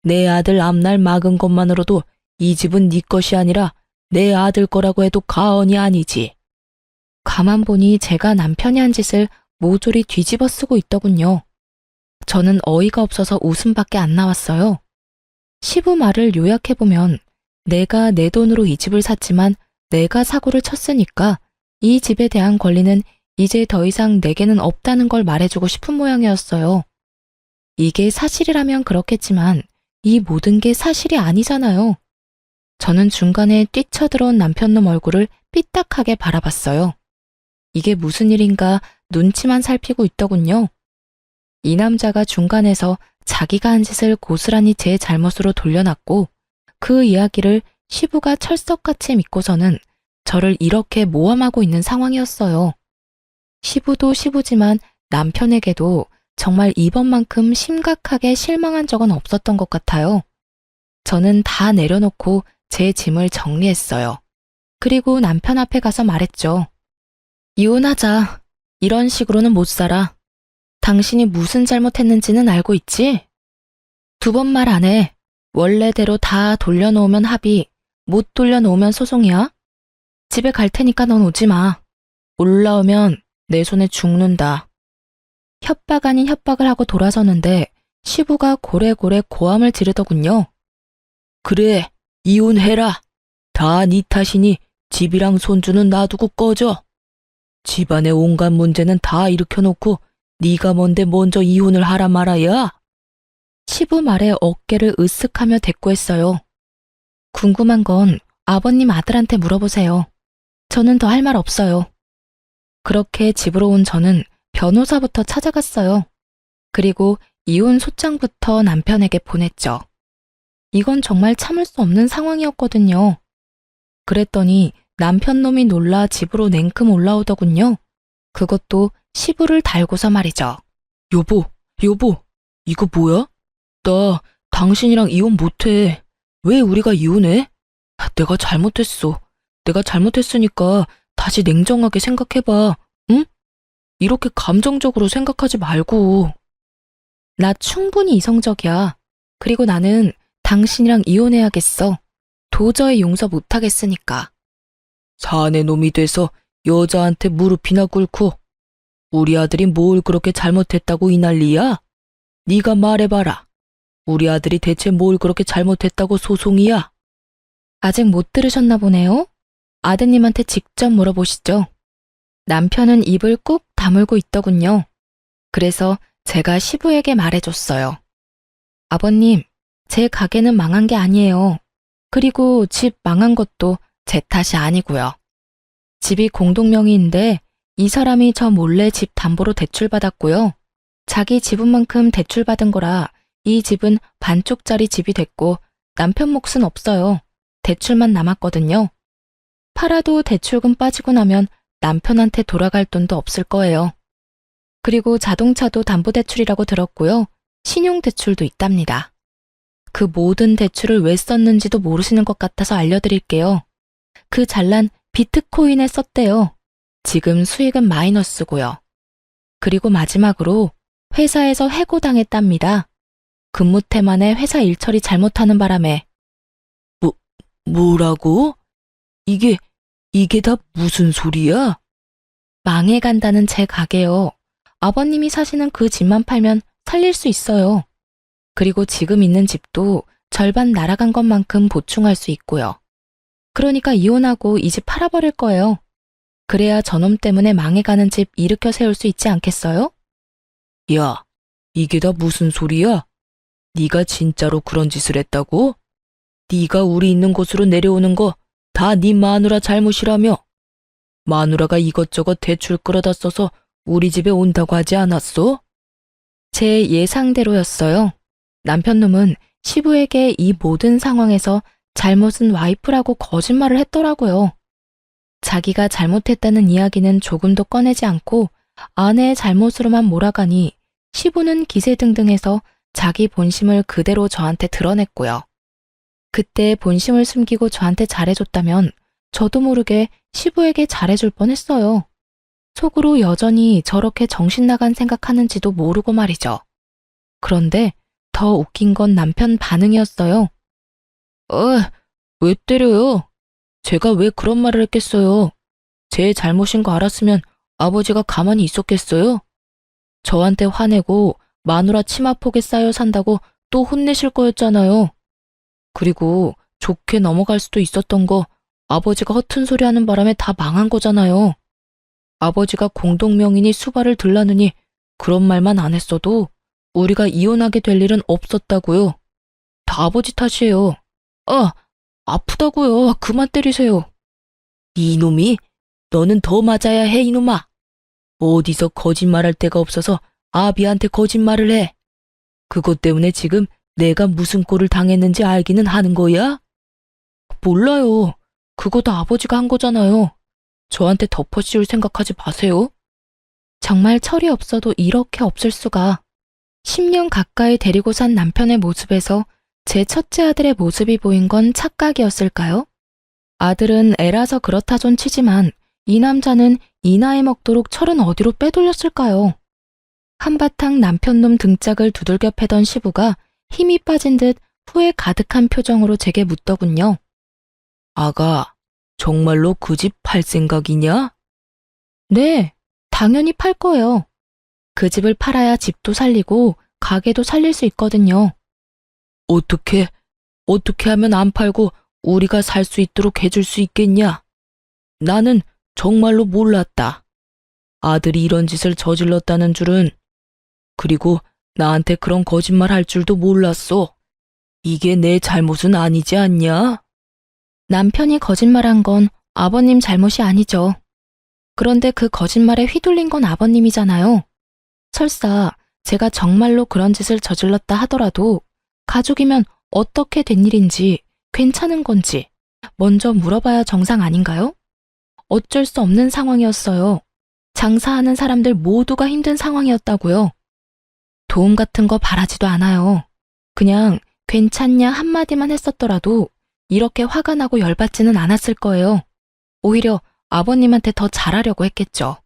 내 아들 앞날 막은 것만으로도 이 집은 네 것이 아니라 내 아들 거라고 해도 과언이 아니지. 가만 보니 제가 남편이 한 짓을 모조리 뒤집어 쓰고 있더군요. 저는 어이가 없어서 웃음밖에 안 나왔어요. 시부 말을 요약해보면 내가 내 돈으로 이 집을 샀지만 내가 사고를 쳤으니까 이 집에 대한 권리는 이제 더 이상 내게는 없다는 걸 말해주고 싶은 모양이었어요. 이게 사실이라면 그렇겠지만 이 모든 게 사실이 아니잖아요. 저는 중간에 뛰쳐들어온 남편놈 얼굴을 삐딱하게 바라봤어요. 이게 무슨 일인가 눈치만 살피고 있더군요. 이 남자가 중간에서 자기가 한 짓을 고스란히 제 잘못으로 돌려놨고 그 이야기를 시부가 철석같이 믿고서는 저를 이렇게 모함하고 있는 상황이었어요. 시부도 시부지만 남편에게도 정말 이번만큼 심각하게 실망한 적은 없었던 것 같아요. 저는 다 내려놓고 제 짐을 정리했어요. 그리고 남편 앞에 가서 말했죠. 이혼하자. 이런 식으로는 못 살아. 당신이 무슨 잘못했는지는 알고 있지? 2번 말 안 해. 원래대로 다 돌려놓으면 합의, 못 돌려놓으면 소송이야. 집에 갈 테니까 넌 오지 마. 올라오면 내 손에 죽는다. 협박 아닌 협박을 하고 돌아서는데 시부가 고래고래 고함을 지르더군요. 그래, 이혼해라. 다 네 탓이니 집이랑 손주는 놔두고 꺼져. 집안의 온갖 문제는 다 일으켜놓고 네가 뭔데 먼저 이혼을 하라 말아야? 시부 말에 어깨를 으쓱하며 대꾸했어요. 궁금한 건 아버님 아들한테 물어보세요. 저는 더 할 말 없어요. 그렇게 집으로 온 저는 변호사부터 찾아갔어요. 그리고 이혼 소장부터 남편에게 보냈죠. 이건 정말 참을 수 없는 상황이었거든요. 그랬더니 남편 놈이 놀라 집으로 냉큼 올라오더군요. 그것도 시부를 달고서 말이죠. 여보, 이거 뭐야? 나 당신이랑 이혼 못해. 왜 우리가 이혼해? 내가 잘못했어. 내가 잘못했으니까 다시 냉정하게 생각해봐. 응? 이렇게 감정적으로 생각하지 말고. 나 충분히 이성적이야. 그리고 나는 당신이랑 이혼해야겠어. 도저히 용서 못하겠으니까. 사내 놈이 돼서 여자한테 무릎이나 꿇고 우리 아들이 뭘 그렇게 잘못했다고 이 난리야? 네가 말해봐라. 우리 아들이 대체 뭘 그렇게 잘못했다고 소송이야? 아직 못 들으셨나 보네요. 아드님한테 직접 물어보시죠. 남편은 입을 꾹 다물고 있더군요. 그래서 제가 시부에게 말해줬어요. 아버님, 제 가게는 망한 게 아니에요. 그리고 집 망한 것도 제 탓이 아니고요. 집이 공동명의인데 이 사람이 저 몰래 집 담보로 대출받았고요. 자기 지분만큼 대출받은 거라 이 집은 반쪽짜리 집이 됐고 남편 몫은 없어요. 대출만 남았거든요. 팔아도 대출금 빠지고 나면 남편한테 돌아갈 돈도 없을 거예요. 그리고 자동차도 담보대출이라고 들었고요. 신용대출도 있답니다. 그 모든 대출을 왜 썼는지도 모르시는 것 같아서 알려드릴게요. 그 잘난 비트코인에 썼대요. 지금 수익은 마이너스고요. 그리고 마지막으로 회사에서 해고당했답니다. 근무 태만에 회사 일처리 잘못하는 바람에. 뭐라고? 이게 다 무슨 소리야? 망해간다는 제 가게요. 아버님이 사시는 그 집만 팔면 살릴 수 있어요. 그리고 지금 있는 집도 절반 날아간 것만큼 보충할 수 있고요. 그러니까 이혼하고 이 집 팔아버릴 거예요. 그래야 저놈 때문에 망해가는 집 일으켜 세울 수 있지 않겠어요? 야, 이게 다 무슨 소리야? 네가 진짜로 그런 짓을 했다고? 네가 우리 있는 곳으로 내려오는 거 다 네 마누라 잘못이라며? 마누라가 이것저것 대출 끌어다 써서 우리 집에 온다고 하지 않았어? 제 예상대로였어요. 남편놈은 시부에게 이 모든 상황에서 잘못은 와이프라고 거짓말을 했더라고요. 자기가 잘못했다는 이야기는 조금도 꺼내지 않고 아내의 잘못으로만 몰아가니 시부는 기세등등해서 자기 본심을 그대로 저한테 드러냈고요. 그때 본심을 숨기고 저한테 잘해줬다면 저도 모르게 시부에게 잘해줄 뻔했어요. 속으로 여전히 저렇게 정신 나간 생각하는지도 모르고 말이죠. 그런데 더 웃긴 건 남편 반응이었어요. 왜 때려요? 제가 왜 그런 말을 했겠어요? 제 잘못인 거 알았으면 아버지가 가만히 있었겠어요? 저한테 화내고 마누라 치마폭에 쌓여 산다고 또 혼내실 거였잖아요. 그리고 좋게 넘어갈 수도 있었던 거 아버지가 허튼 소리 하는 바람에 다 망한 거잖아요. 아버지가 공동명의니 수발을 들라느니 그런 말만 안 했어도 우리가 이혼하게 될 일은 없었다고요. 다 아버지 탓이에요. 아프다고요. 그만 때리세요. 이놈이, 너는 더 맞아야 해, 이놈아. 어디서 거짓말할 데가 없어서 아비한테 거짓말을 해. 그것 때문에 지금 내가 무슨 꼴을 당했는지 알기는 하는 거야? 몰라요. 그거 다 아버지가 한 거잖아요. 저한테 덮어씌울 생각하지 마세요. 정말 철이 없어도 이렇게 없을 수가. 10년 가까이 데리고 산 남편의 모습에서 제 첫째 아들의 모습이 보인 건 착각이었을까요? 아들은 애라서 그렇다존 치지만 이 남자는 이 나이 먹도록 철은 어디로 빼돌렸을까요? 한바탕 남편놈 등짝을 두들겨 패던 시부가 힘이 빠진 듯 후회 가득한 표정으로 제게 묻더군요. 아가, 정말로 그 집 팔 생각이냐? 네, 당연히 팔 거예요. 그 집을 팔아야 집도 살리고 가게도 살릴 수 있거든요. 어떻게 하면 안 팔고 우리가 살 수 있도록 해줄 수 있겠냐? 나는 정말로 몰랐다. 아들이 이런 짓을 저질렀다는 줄은. 그리고 나한테 그런 거짓말 할 줄도 몰랐어. 이게 내 잘못은 아니지 않냐? 남편이 거짓말한 건 아버님 잘못이 아니죠. 그런데 그 거짓말에 휘둘린 건 아버님이잖아요. 설사 제가 정말로 그런 짓을 저질렀다 하더라도 가족이면 어떻게 된 일인지 괜찮은 건지 먼저 물어봐야 정상 아닌가요? 어쩔 수 없는 상황이었어요. 장사하는 사람들 모두가 힘든 상황이었다고요. 도움 같은 거 바라지도 않아요. 그냥 괜찮냐 한마디만 했었더라도 이렇게 화가 나고 열받지는 않았을 거예요. 오히려 아버님한테 더 잘하려고 했겠죠.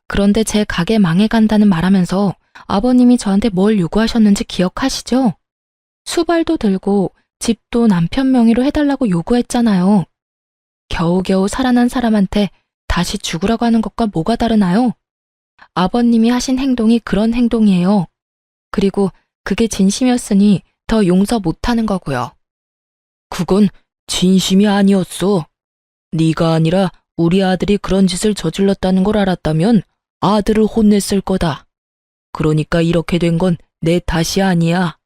그런데 제 가게 망해간다는 말하면서 아버님이 저한테 뭘 요구하셨는지 기억하시죠? 수발도 들고 집도 남편 명의로 해달라고 요구했잖아요. 겨우겨우 살아난 사람한테 다시 죽으라고 하는 것과 뭐가 다르나요? 아버님이 하신 행동이 그런 행동이에요. 그리고 그게 진심이었으니 더 용서 못하는 거고요. 그건 진심이 아니었어. 네가 아니라 우리 아들이 그런 짓을 저질렀다는 걸 알았다면 아들을 혼냈을 거다. 그러니까 이렇게 된 건 내 탓이 아니야.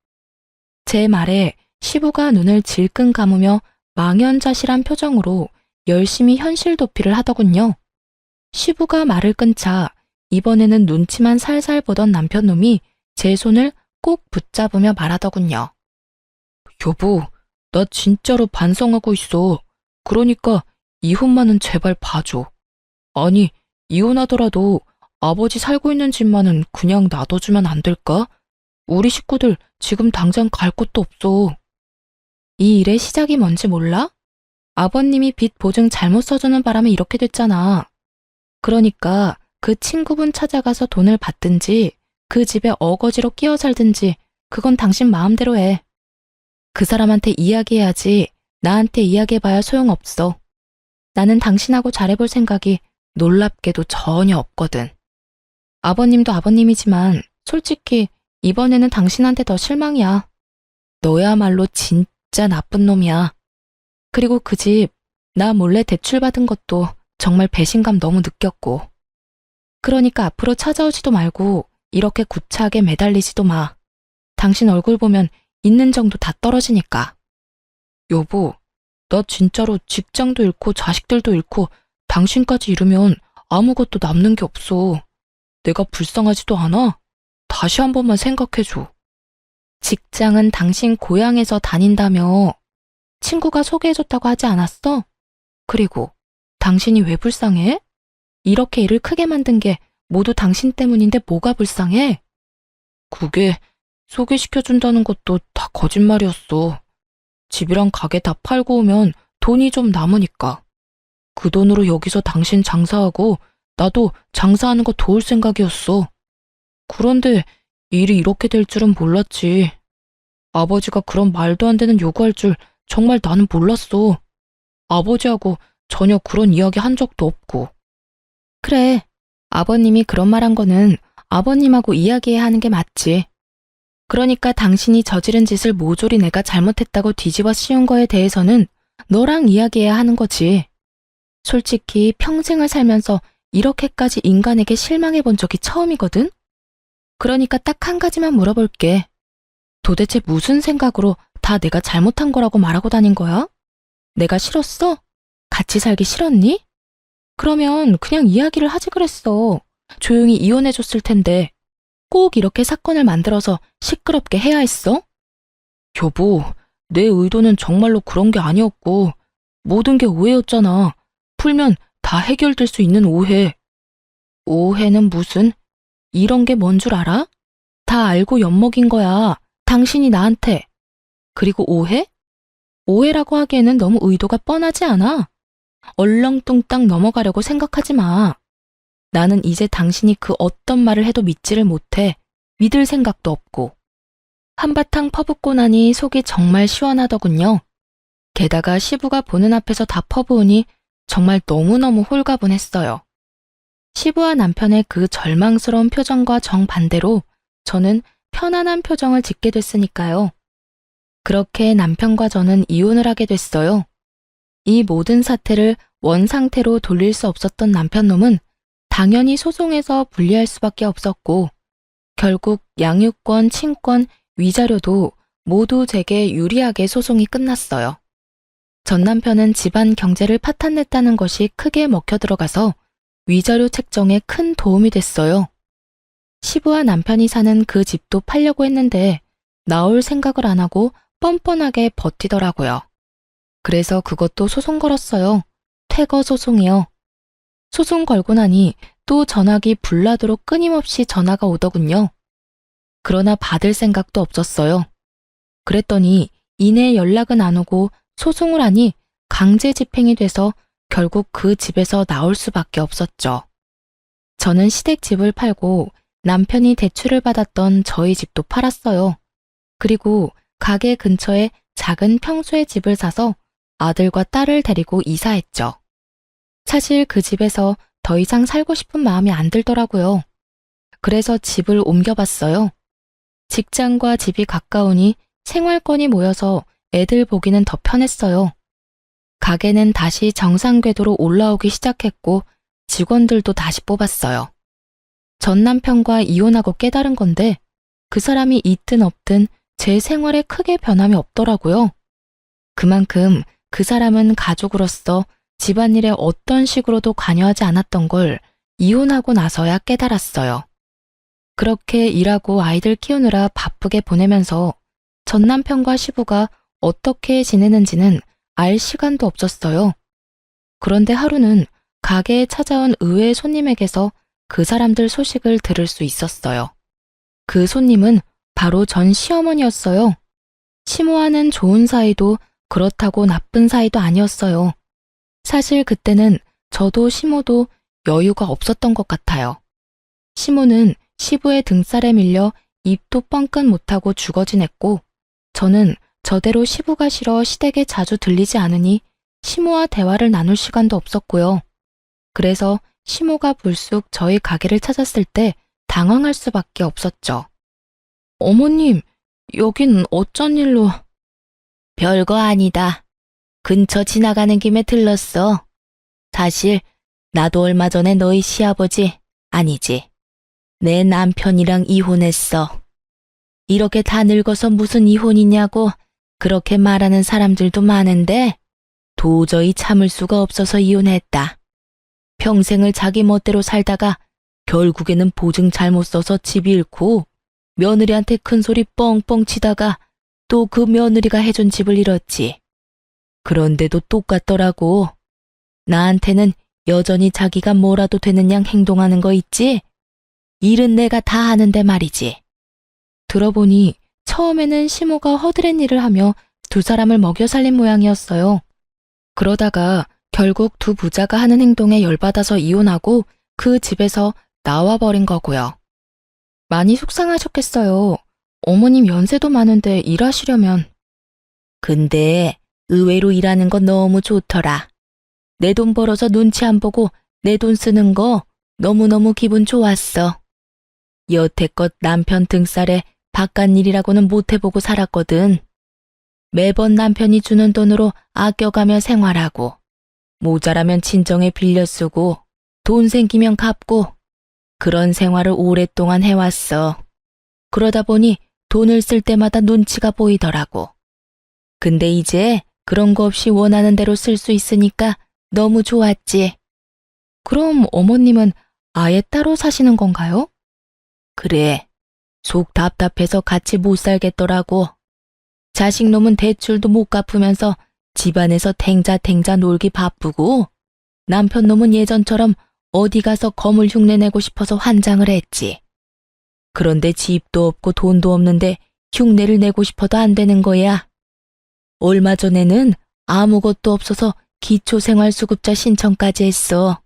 제 말에 시부가 눈을 질끈 감으며 망연자실한 표정으로 열심히 현실 도피를 하더군요. 시부가 말을 끊자 이번에는 눈치만 살살 보던 남편놈이 제 손을 꼭 붙잡으며 말하더군요. 여보, 나 진짜로 반성하고 있어. 그러니까 이혼만은 제발 봐줘. 아니, 이혼하더라도 아버지 살고 있는 집만은 그냥 놔둬주면 안 될까? 우리 식구들 지금 당장 갈 곳도 없어. 이 일의 시작이 뭔지 몰라? 아버님이 빚 보증 잘못 써주는 바람에 이렇게 됐잖아. 그러니까 그 친구분 찾아가서 돈을 받든지 그 집에 어거지로 끼어 살든지 그건 당신 마음대로 해. 그 사람한테 이야기해야지 나한테 이야기해봐야 소용없어. 나는 당신하고 잘해볼 생각이 놀랍게도 전혀 없거든. 아버님도 아버님이지만 솔직히 이번에는 당신한테 더 실망이야. 너야말로 진짜 나쁜 놈이야. 그리고 그 집 나 몰래 대출받은 것도 정말 배신감 너무 느꼈고. 그러니까 앞으로 찾아오지도 말고 이렇게 구차하게 매달리지도 마. 당신 얼굴 보면 있는 정도 다 떨어지니까. 여보, 나 진짜로 직장도 잃고 자식들도 잃고 당신까지 잃으면 아무것도 남는 게 없어. 내가 불쌍하지도 않아? 다시 한 번만 생각해줘. 직장은 당신 고향에서 다닌다며. 친구가 소개해줬다고 하지 않았어? 그리고 당신이 왜 불쌍해? 이렇게 일을 크게 만든 게 모두 당신 때문인데 뭐가 불쌍해? 그게 소개시켜준다는 것도 다 거짓말이었어. 집이랑 가게 다 팔고 오면 돈이 좀 남으니까. 그 돈으로 여기서 당신 장사하고 나도 장사하는 거 도울 생각이었어. 그런데 일이 이렇게 될 줄은 몰랐지. 아버지가 그런 말도 안 되는 요구할 줄 정말 나는 몰랐어. 아버지하고 전혀 그런 이야기 한 적도 없고. 그래, 아버님이 그런 말 한 거는 아버님하고 이야기해야 하는 게 맞지. 그러니까 당신이 저지른 짓을 모조리 내가 잘못했다고 뒤집어 씌운 거에 대해서는 너랑 이야기해야 하는 거지. 솔직히 평생을 살면서 이렇게까지 인간에게 실망해 본 적이 처음이거든? 그러니까 딱 한 가지만 물어볼게. 도대체 무슨 생각으로 다 내가 잘못한 거라고 말하고 다닌 거야? 내가 싫었어? 같이 살기 싫었니? 그러면 그냥 이야기를 하지 그랬어. 조용히 이혼해줬을 텐데 꼭 이렇게 사건을 만들어서 시끄럽게 해야 했어? 여보, 내 의도는 정말로 그런 게 아니었고 모든 게 오해였잖아. 풀면 다 해결될 수 있는 오해. 오해는 무슨? 이런 게 뭔 줄 알아? 다 알고 엿먹인 거야. 당신이 나한테. 그리고 오해? 오해라고 하기에는 너무 의도가 뻔하지 않아? 얼렁뚱땅 넘어가려고 생각하지 마. 나는 이제 당신이 그 어떤 말을 해도 믿지를 못해. 믿을 생각도 없고. 한바탕 퍼붓고 나니 속이 정말 시원하더군요. 게다가 시부가 보는 앞에서 다 퍼부으니 정말 너무너무 홀가분했어요. 시부와 남편의 그 절망스러운 표정과 정반대로 저는 편안한 표정을 짓게 됐으니까요. 그렇게 남편과 저는 이혼을 하게 됐어요. 이 모든 사태를 원상태로 돌릴 수 없었던 남편놈은 당연히 소송에서 불리할 수밖에 없었고 결국 양육권, 친권, 위자료도 모두 제게 유리하게 소송이 끝났어요. 전 남편은 집안 경제를 파탄냈다는 것이 크게 먹혀 들어가서 위자료 책정에 큰 도움이 됐어요. 시부와 남편이 사는 그 집도 팔려고 했는데 나올 생각을 안 하고 뻔뻔하게 버티더라고요. 그래서 그것도 소송 걸었어요. 퇴거 소송이요. 소송 걸고 나니 또 전화기 불나도록 끊임없이 전화가 오더군요. 그러나 받을 생각도 없었어요. 그랬더니 이내 연락은 안 오고 소송을 하니 강제 집행이 돼서 결국 그 집에서 나올 수밖에 없었죠. 저는 시댁집을 팔고 남편이 대출을 받았던 저희 집도 팔았어요. 그리고 가게 근처에 작은 평수의 집을 사서 아들과 딸을 데리고 이사했죠. 사실 그 집에서 더 이상 살고 싶은 마음이 안 들더라고요. 그래서 집을 옮겨봤어요. 직장과 집이 가까우니 생활권이 모여서 애들 보기는 더 편했어요. 가게는 다시 정상 궤도로 올라오기 시작했고 직원들도 다시 뽑았어요. 전 남편과 이혼하고 깨달은 건데 그 사람이 있든 없든 제 생활에 크게 변함이 없더라고요. 그만큼 그 사람은 가족으로서 집안일에 어떤 식으로도 관여하지 않았던 걸 이혼하고 나서야 깨달았어요. 그렇게 일하고 아이들 키우느라 바쁘게 보내면서 전 남편과 시부가 어떻게 지내는지는 알 시간도 없었어요. 그런데 하루는 가게에 찾아온 의외의 손님에게서 그 사람들 소식을 들을 수 있었어요. 그 손님은 바로 전 시어머니였어요. 시모와는 좋은 사이도 그렇다고 나쁜 사이도 아니었어요. 사실 그때는 저도 시모도 여유가 없었던 것 같아요. 시모는 시부의 등살에 밀려 입도 뻥끗 못하고 죽어 지냈고 저는 저대로 시부가 싫어 시댁에 자주 들리지 않으니 시모와 대화를 나눌 시간도 없었고요. 그래서 시모가 불쑥 저희 가게를 찾았을 때 당황할 수밖에 없었죠. 어머님, 여긴 어쩐 일로? 별거 아니다. 근처 지나가는 김에 들렀어. 사실 나도 얼마 전에 너희 시아버지, 아니지, 내 남편이랑 이혼했어. 이렇게 다 늙어서 무슨 이혼이냐고 그렇게 말하는 사람들도 많은데 도저히 참을 수가 없어서 이혼했다. 평생을 자기 멋대로 살다가 결국에는 보증 잘못 써서 집 잃고 며느리한테 큰소리 뻥뻥 치다가 또 그 며느리가 해준 집을 잃었지. 그런데도 똑같더라고. 나한테는 여전히 자기가 뭐라도 되는 양 행동하는 거 있지? 일은 내가 다 하는데 말이지. 들어보니 처음에는 시모가 허드렛 일을 하며 두 사람을 먹여 살린 모양이었어요. 그러다가 결국 두 부자가 하는 행동에 열받아서 이혼하고 그 집에서 나와버린 거고요. 많이 속상하셨겠어요. 어머님 연세도 많은데 일하시려면. 근데 의외로 일하는 건 너무 좋더라. 내 돈 벌어서 눈치 안 보고 내 돈 쓰는 거 너무너무 기분 좋았어. 여태껏 남편 등살에 바깥 일이라고는 못 해보고 살았거든. 매번 남편이 주는 돈으로 아껴가며 생활하고 모자라면 친정에 빌려 쓰고 돈 생기면 갚고 그런 생활을 오랫동안 해왔어. 그러다 보니 돈을 쓸 때마다 눈치가 보이더라고. 근데 이제 그런 거 없이 원하는 대로 쓸 수 있으니까 너무 좋았지. 그럼 어머님은 아예 따로 사시는 건가요? 그래. 속 답답해서 같이 못 살겠더라고. 자식놈은 대출도 못 갚으면서 집안에서 탱자탱자 놀기 바쁘고 남편놈은 예전처럼 어디 가서 거물 흉내 내고 싶어서 환장을 했지. 그런데 집도 없고 돈도 없는데 흉내를 내고 싶어도 안 되는 거야. 얼마 전에는 아무것도 없어서 기초생활수급자 신청까지 했어.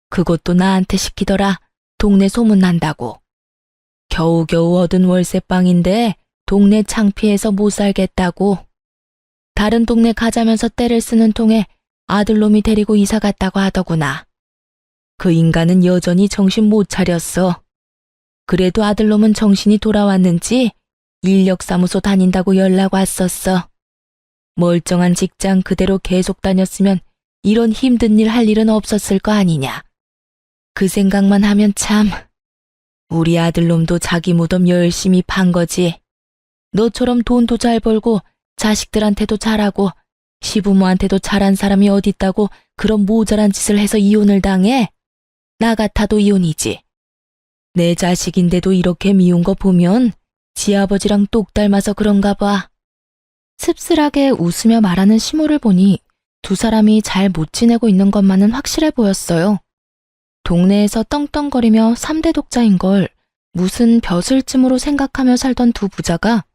그것도 나한테 시키더라. 동네 소문난다고. 겨우겨우 얻은 월세방인데 동네 창피해서 못 살겠다고. 다른 동네 가자면서 떼를 쓰는 통에 아들놈이 데리고 이사 갔다고 하더구나. 그 인간은 여전히 정신 못 차렸어. 그래도 아들놈은 정신이 돌아왔는지 인력사무소 다닌다고 연락 왔었어. 멀쩡한 직장 그대로 계속 다녔으면 이런 힘든 일 할 일은 없었을 거 아니냐. 그 생각만 하면 참, 우리 아들놈도 자기 무덤 열심히 판 거지. 너처럼 돈도 잘 벌고 자식들한테도 잘하고 시부모한테도 잘한 사람이 어딨다고 그런 모자란 짓을 해서 이혼을 당해? 나 같아도 이혼이지. 내 자식인데도 이렇게 미운 거 보면 지 아버지랑 똑 닮아서 그런가 봐. 씁쓸하게 웃으며 말하는 시모를 보니 두 사람이 잘 못 지내고 있는 것만은 확실해 보였어요. 동네에서 떵떵거리며 3대 독자인 걸 무슨 벼슬쯤으로 생각하며 살던 두 부자가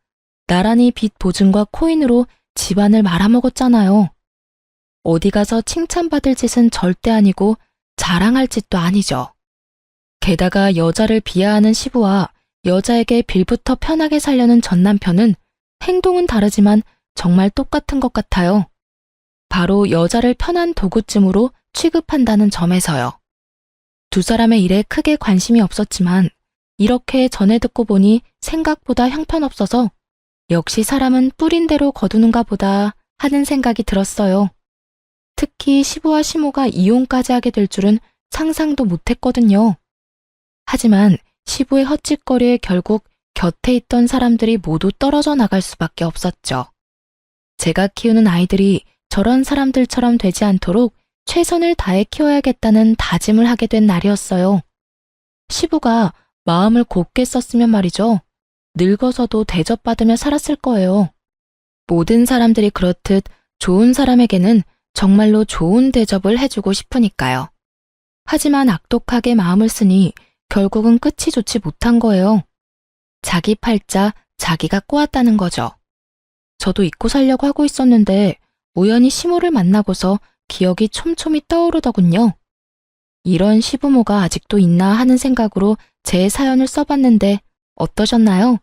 나란히 빚 보증과 코인으로 집안을 말아먹었잖아요. 어디 가서 칭찬받을 짓은 절대 아니고 자랑할 짓도 아니죠. 게다가 여자를 비하하는 시부와 여자에게 빌부터 편하게 살려는 전 남편은 행동은 다르지만 정말 똑같은 것 같아요. 바로 여자를 편한 도구쯤으로 취급한다는 점에서요. 두 사람의 일에 크게 관심이 없었지만 이렇게 전해 듣고 보니 생각보다 형편없어서 역시 사람은 뿌린 대로 거두는가 보다 하는 생각이 들었어요. 특히 시부와 시모가 이혼까지 하게 될 줄은 상상도 못했거든요. 하지만 시부의 헛짓거리에 결국 곁에 있던 사람들이 모두 떨어져 나갈 수밖에 없었죠. 제가 키우는 아이들이 저런 사람들처럼 되지 않도록 최선을 다해 키워야겠다는 다짐을 하게 된 날이었어요. 시부가 마음을 곱게 썼으면 말이죠. 늙어서도 대접받으며 살았을 거예요. 모든 사람들이 그렇듯 좋은 사람에게는 정말로 좋은 대접을 해주고 싶으니까요. 하지만 악독하게 마음을 쓰니 결국은 끝이 좋지 못한 거예요. 자기 팔자 자기가 꼬았다는 거죠. 저도 잊고 살려고 하고 있었는데 우연히 시모를 만나고서 기억이 촘촘히 떠오르더군요. 이런 시부모가 아직도 있나 하는 생각으로 제 사연을 써봤는데 어떠셨나요?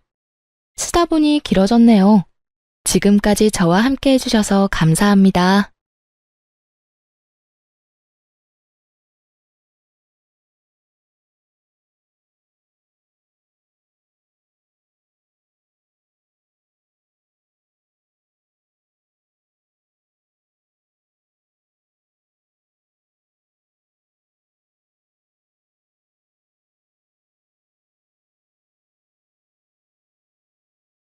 쓰다 보니 길어졌네요. 지금까지 저와 함께 해주셔서 감사합니다.